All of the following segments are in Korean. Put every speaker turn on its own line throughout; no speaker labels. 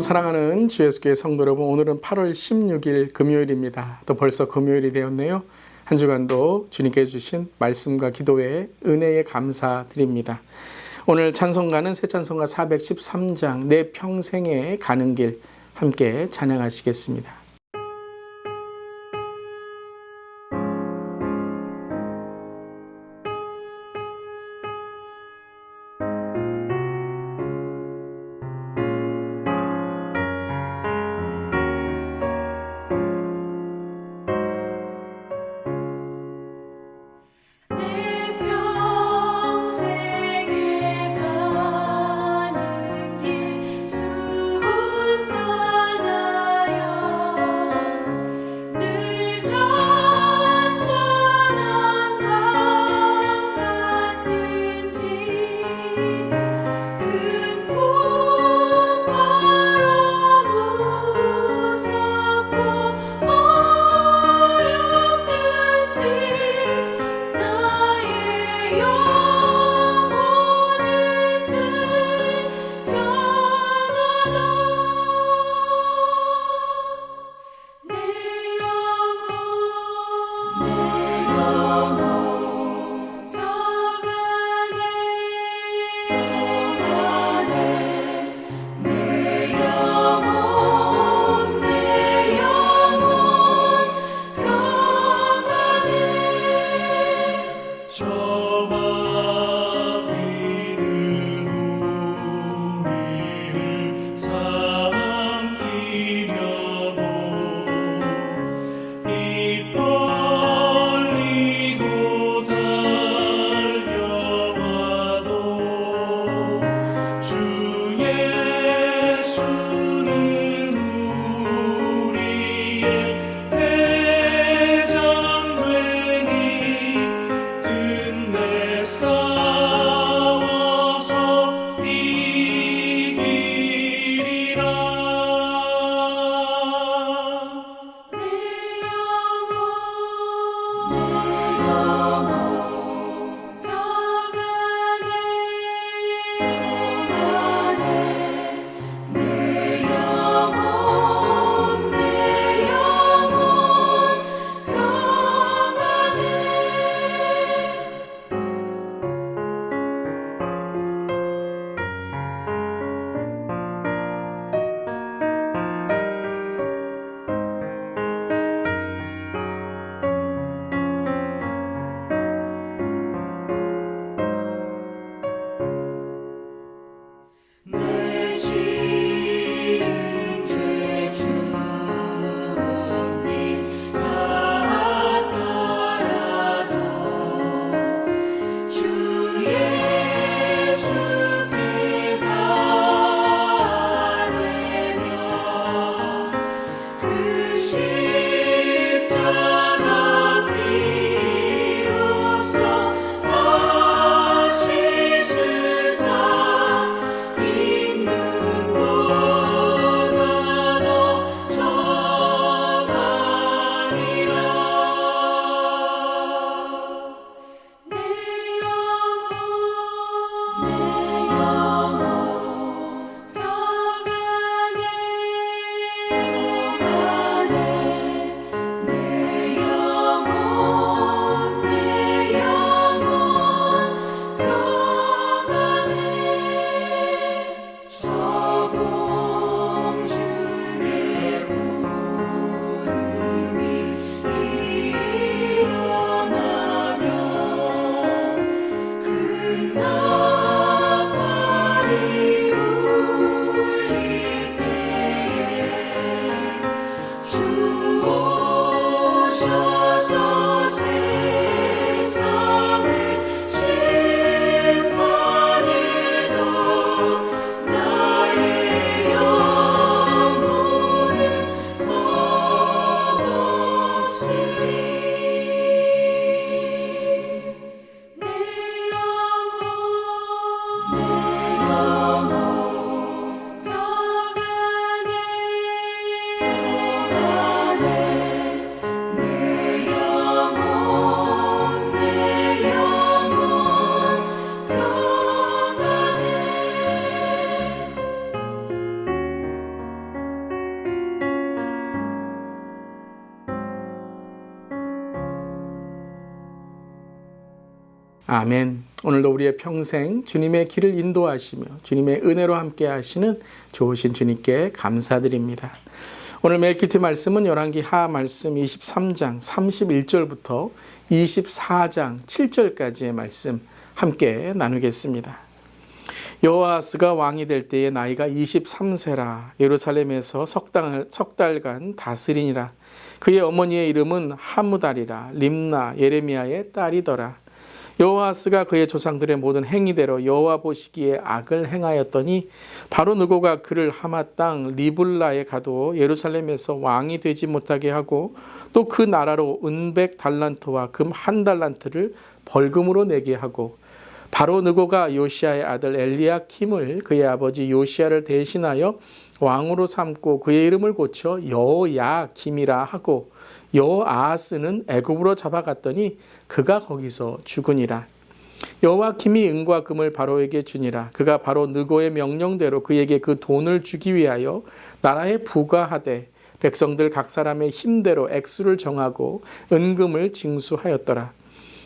사랑하는 주 예수교회 성도 여러분, 오늘은 8월 16일 금요일입니다. 또 벌써 금요일이 되었네요. 한 주간도 주님께 주신 말씀과 기도에 은혜에 감사드립니다. 오늘 찬송가는 새 찬송가 413장 내 평생에 가는 길 함께 찬양하시겠습니다. 아멘. 오늘도 우리의 평생 주님의 길을 인도하시며 주님의 은혜로 함께 하시는 좋으신 주님께 감사드립니다. 오늘 멜키트 말씀은 열왕기 하 말씀 23장 31절부터 24장 7절까지의 말씀 함께 나누겠습니다. 여호아스가 왕이 될 때에 나이가 23세라 예루살렘에서 석 달간 다스리니라. 그의 어머니의 이름은 하무달이라 림나 예레미야의 딸이더라. 여호아스가 그의 조상들의 모든 행위대로 여호와 보시기에 악을 행하였더니 바로 느고가 그를 하마 땅 리블라에 가도 예루살렘에서 왕이 되지 못하게 하고 또 그 나라로 은 100달란트와 금 1달란트를 벌금으로 내게 하고 바로 느고가 요시야의 아들 엘리야킴을 그의 아버지 요시야를 대신하여 왕으로 삼고 그의 이름을 고쳐 여호야김이라 하고 여호아하스는 애굽으로 잡아갔더니 그가 거기서 죽으니라. 여호야김이 은과 금을 바로에게 주니라. 그가 바로 느고의 명령대로 그에게 그 돈을 주기 위하여 나라에 부과하되 백성들 각 사람의 힘대로 액수를 정하고 은금을 징수하였더라.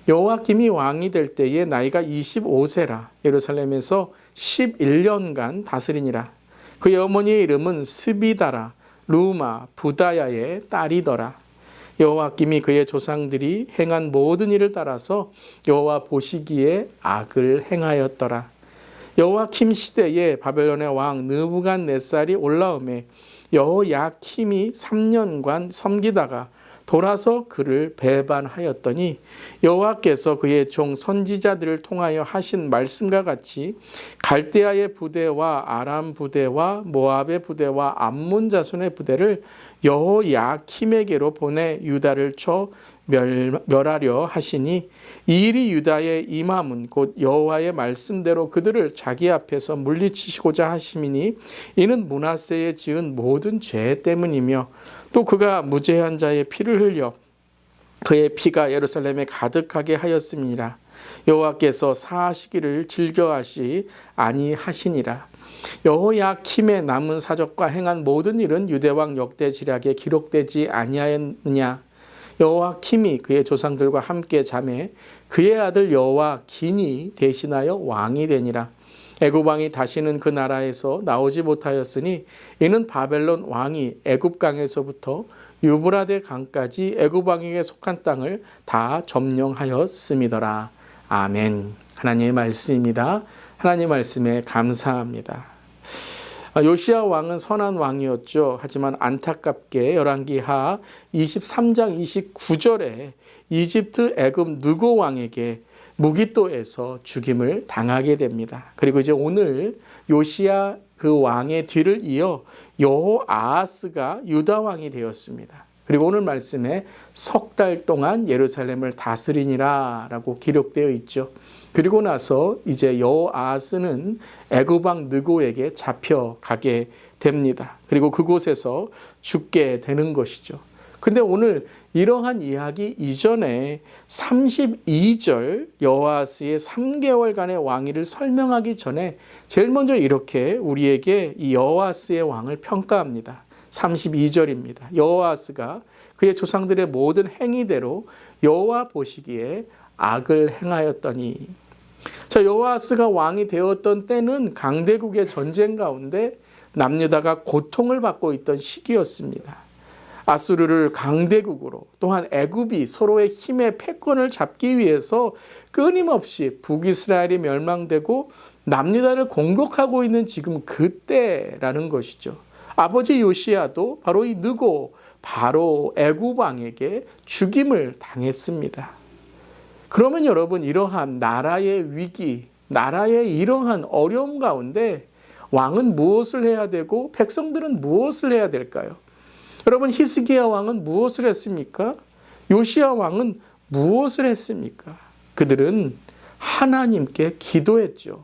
여호야김이 왕이 될 때에 나이가 25세라 예루살렘에서 11년간 다스리니라. 그의 어머니의 이름은 스비다라 루마 부다야의 딸이더라. 여호야김이 그의 조상들이 행한 모든 일을 따라서 여호와 보시기에 악을 행하였더라. 여호야김 시대에 바벨론의 왕 느부갓네살이 올라오매 여호야김이 3년간 섬기다가 돌아서 그를 배반하였더니 여호와께서 그의 종 선지자들을 통하여 하신 말씀과 같이 갈대아의 부대와 아람 부대와 모압의 부대와 암몬 자손의 부대를 여호야김에게로 보내 유다를 쳐 멸하려 하시니 이 일이 유다에 임함은 곧 여호와의 말씀대로 그들을 자기 앞에서 물리치시고자 하심이니 이는 므낫세에 지은 모든 죄 때문이며 또 그가 무죄한 자의 피를 흘려 그의 피가 예루살렘에 가득하게 하였음이니라. 여호와께서 사하시기를 즐겨하시 아니하시니라. 여호야김의 남은 사적과 행한 모든 일은 유대왕 역대지략에 기록되지 아니하였느냐. 여호야김이 그의 조상들과 함께 자매 그의 아들 여호야긴이 대신하여 왕이 되니라. 애굽 왕이 다시는 그 나라에서 나오지 못하였으니 이는 바벨론 왕이 애굽 강에서부터 유브라데 강까지 애굽 왕에게 속한 땅을 다 점령하였음이더라. 아멘. 하나님의 말씀입니다. 하나님의 말씀에 감사합니다. 요시야 왕은 선한 왕이었죠. 하지만 안타깝게 열왕기 하 23장 29절에 이집트 애굽 느고 왕에게 무기또에서 죽임을 당하게 됩니다. 그리고 이제 오늘 요시야 그 왕의 뒤를 이어 여호아하스가 유다 왕이 되었습니다. 그리고 오늘 말씀에 석 달 동안 예루살렘을 다스리니라 라고 기록되어 있죠. 그리고 나서 이제 여호아하스는 애굽 왕 느고에게 잡혀가게 됩니다. 그리고 그곳에서 죽게 되는 것이죠. 근데 오늘 이러한 이야기 이전에 32절 여호아하스의 3개월간의 왕위를 설명하기 전에 제일 먼저 이렇게 우리에게 이 여호아하스의 왕을 평가합니다. 32절입니다. 여호아하스가 그의 조상들의 모든 행위대로 여호와 보시기에 악을 행하였더니. 자, 여호아하스가 왕이 되었던 때는 강대국의 전쟁 가운데 남유다가 고통을 받고 있던 시기였습니다. 아수르를 강대국으로 또한 애굽이 서로의 힘의 패권을 잡기 위해서 끊임없이 북이스라엘이 멸망되고 남유다를 공격하고 있는 지금 그때라는 것이죠. 아버지 요시야도 바로 이 느고 바로 애굽 왕에게 죽임을 당했습니다. 그러면 여러분 이러한 나라의 위기, 나라의 이러한 어려움 가운데 왕은 무엇을 해야 되고 백성들은 무엇을 해야 될까요? 여러분 히스기야 왕은 무엇을 했습니까? 요시야 왕은 무엇을 했습니까? 그들은 하나님께 기도했죠.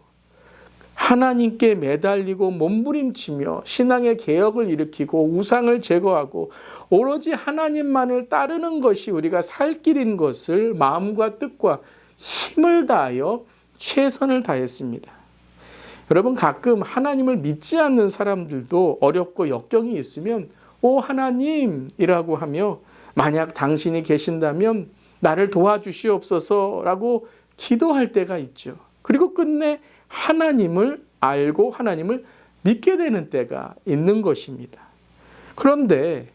하나님께 매달리고 몸부림치며 신앙의 개혁을 일으키고 우상을 제거하고 오로지 하나님만을 따르는 것이 우리가 살 길인 것을 마음과 뜻과 힘을 다하여 최선을 다했습니다. 여러분 가끔 하나님을 믿지 않는 사람들도 어렵고 역경이 있으면 오 하나님이라고 하며 만약 당신이 계신다면 나를 도와주시옵소서라고 기도할 때가 있죠. 그리고 끝내 하나님을 알고 하나님을 믿게 되는 때가 있는 것입니다. 그런데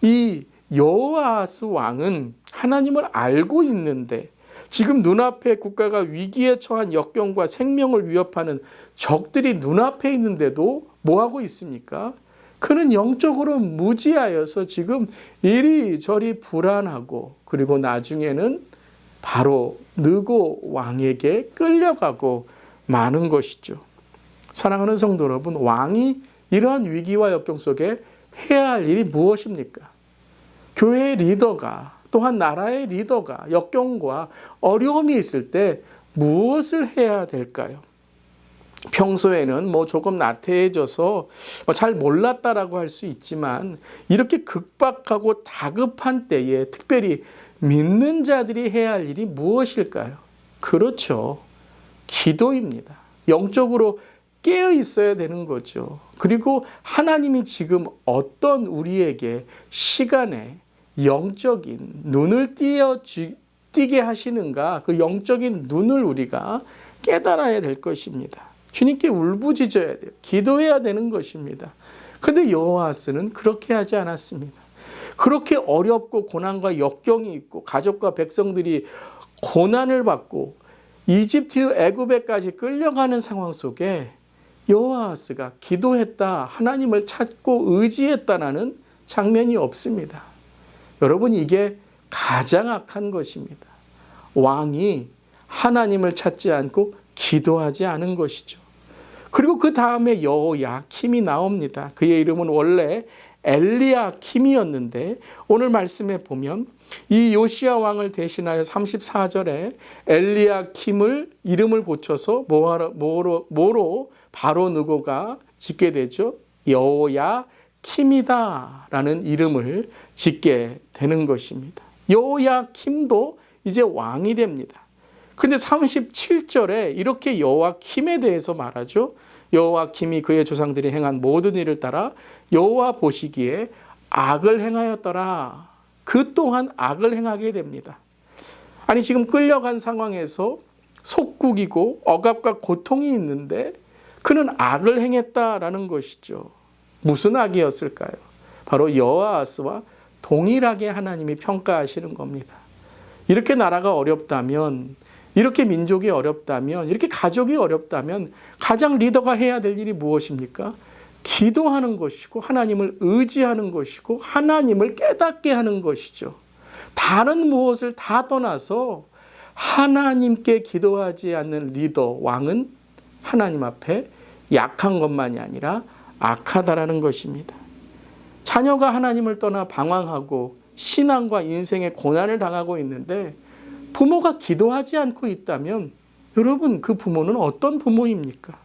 이 여호아하스 왕은 하나님을 알고 있는데 지금 눈앞에 국가가 위기에 처한 역경과 생명을 위협하는 적들이 눈앞에 있는데도 뭐하고 있습니까? 그는 영적으로 무지하여서 지금 이리저리 불안하고 그리고 나중에는 바로 느고 왕에게 끌려가고 마는 것이죠. 사랑하는 성도 여러분, 왕이 이러한 위기와 역경 속에 해야 할 일이 무엇입니까? 교회의 리더가 또한 나라의 리더가 역경과 어려움이 있을 때 무엇을 해야 될까요? 평소에는 조금 나태해져서 잘 몰랐다라고 할 수 있지만 이렇게 급박하고 다급한 때에 특별히 믿는 자들이 해야 할 일이 무엇일까요? 그렇죠. 기도입니다. 영적으로 깨어 있어야 되는 거죠. 그리고 하나님이 지금 어떤 우리에게 시간에 영적인 눈을 띄게 하시는가, 그 영적인 눈을 우리가 깨달아야 될 것입니다. 주님께 울부짖어야 돼요. 기도해야 되는 것입니다. 그런데 여호아하스는 그렇게 하지 않았습니다. 그렇게 어렵고 고난과 역경이 있고 가족과 백성들이 고난을 받고 이집트 애굽에까지 끌려가는 상황 속에 여호아하스가 기도했다, 하나님을 찾고 의지했다라는 장면이 없습니다. 여러분, 이게 가장 악한 것입니다. 왕이 하나님을 찾지 않고 기도하지 않은 것이죠. 그리고 그 다음에 여호야킴이 나옵니다. 그의 이름은 원래 엘리야킴이었는데 오늘 말씀에 보면 이 요시야 왕을 대신하여 34절에 엘리야킴을 이름을 고쳐서 뭐로 바로 느고가 짓게 되죠. 여호야킴이다라는 이름을 짓게 되는 것입니다. 여호야킴도 이제 왕이 됩니다. 그런데 37절에 이렇게 여호야킴에 대해서 말하죠. 여호야킴이 그의 조상들이 행한 모든 일을 따라 여호와 보시기에 악을 행하였더라. 그 또한 악을 행하게 됩니다. 아니, 지금 끌려간 상황에서 속국이고 억압과 고통이 있는데 그는 악을 행했다라는 것이죠. 무슨 악이었을까요? 바로 여호아하스와 동일하게 하나님이 평가하시는 겁니다. 이렇게 나라가 어렵다면, 이렇게 민족이 어렵다면, 이렇게 가족이 어렵다면 가장 리더가 해야 될 일이 무엇입니까? 기도하는 것이고 하나님을 의지하는 것이고 하나님을 깨닫게 하는 것이죠. 다른 무엇을 다 떠나서 하나님께 기도하지 않는 리더, 왕은 하나님 앞에 약한 것만이 아니라 악하다라는 것입니다. 자녀가 하나님을 떠나 방황하고 신앙과 인생의 고난을 당하고 있는데 부모가 기도하지 않고 있다면 여러분, 그 부모는 어떤 부모입니까?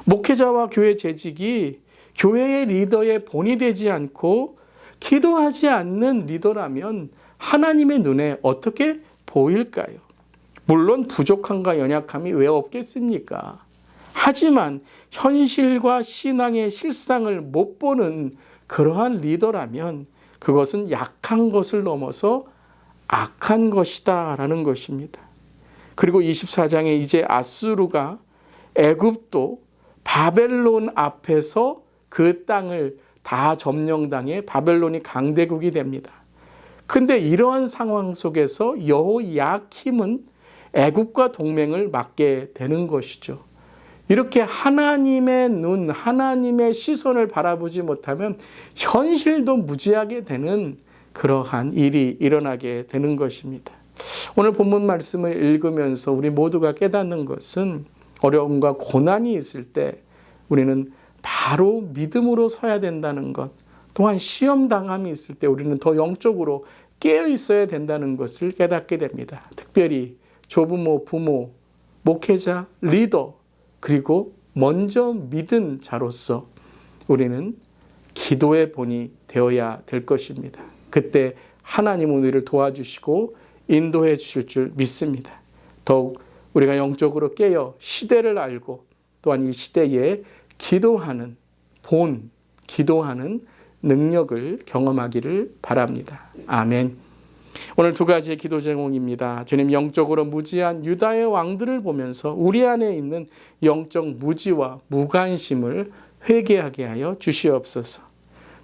목회자와 교회 재직이 교회의 리더의 본이 되지 않고 기도하지 않는 리더라면 하나님의 눈에 어떻게 보일까요? 물론 부족함과 연약함이 왜 없겠습니까? 하지만 현실과 신앙의 실상을 못 보는 그러한 리더라면 그것은 약한 것을 넘어서 악한 것이다 라는 것입니다. 그리고 24장에 이제 아수르가 애굽도 바벨론 앞에서 그 땅을 다 점령당해 바벨론이 강대국이 됩니다. 근데 이러한 상황 속에서 여호야킴은 애굽과 동맹을 맺게 되는 것이죠. 이렇게 하나님의 눈, 하나님의 시선을 바라보지 못하면 현실도 무지하게 되는 그러한 일이 일어나게 되는 것입니다. 오늘 본문 말씀을 읽으면서 우리 모두가 깨닫는 것은 어려움과 고난이 있을 때 우리는 바로 믿음으로 서야 된다는 것, 또한 시험 당함이 있을 때 우리는 더 영적으로 깨어 있어야 된다는 것을 깨닫게 됩니다. 특별히 조부모, 부모, 목회자, 리더, 그리고 먼저 믿은 자로서 우리는 기도의 본이 되어야 될 것입니다. 그때 하나님은 우리를 도와주시고 인도해 주실 줄 믿습니다. 더욱 우리가 영적으로 깨어 시대를 알고 또한 이 시대에 기도하는 기도하는 능력을 경험하기를 바랍니다. 아멘. 오늘 두 가지의 기도 제목입니다. 주님, 영적으로 무지한 유다의 왕들을 보면서 우리 안에 있는 영적 무지와 무관심을 회개하게 하여 주시옵소서.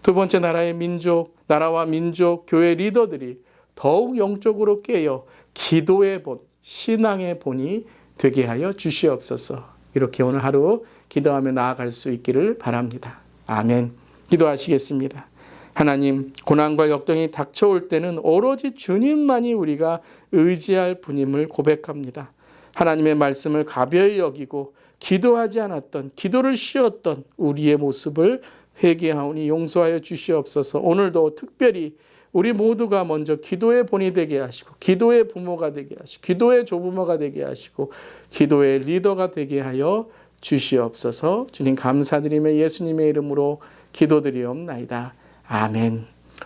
두 번째, 나라와 민족, 교회 리더들이 더욱 영적으로 깨어 기도의 본, 신앙의 본이 되게 하여 주시옵소서. 이렇게 오늘 하루 기도하며 나아갈 수 있기를 바랍니다. 아멘. 기도하시겠습니다. 하나님, 고난과 역경이 닥쳐올 때는 오로지 주님만이 우리가 의지할 분임을 고백합니다. 하나님의 말씀을 가벼이 여기고 기도하지 않았던, 기도를 쉬었던 우리의 모습을 회개하오니 용서하여 주시옵소서. 오늘도 특별히 우리 모두가 먼저 기도의 본이 되게 하시고, 기도의 부모가 되게 하시고, 기도의 조부모가 되게 하시고, 기도의 리더가 되게 하여 주시옵소서. 주님 감사드리며 예수님의 이름으로 기도드리옵나이다. 아멘.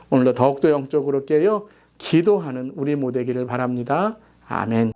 오늘도 더욱더 영적으로 깨어 기도하는 우리 모두기를 바랍니다. 아멘.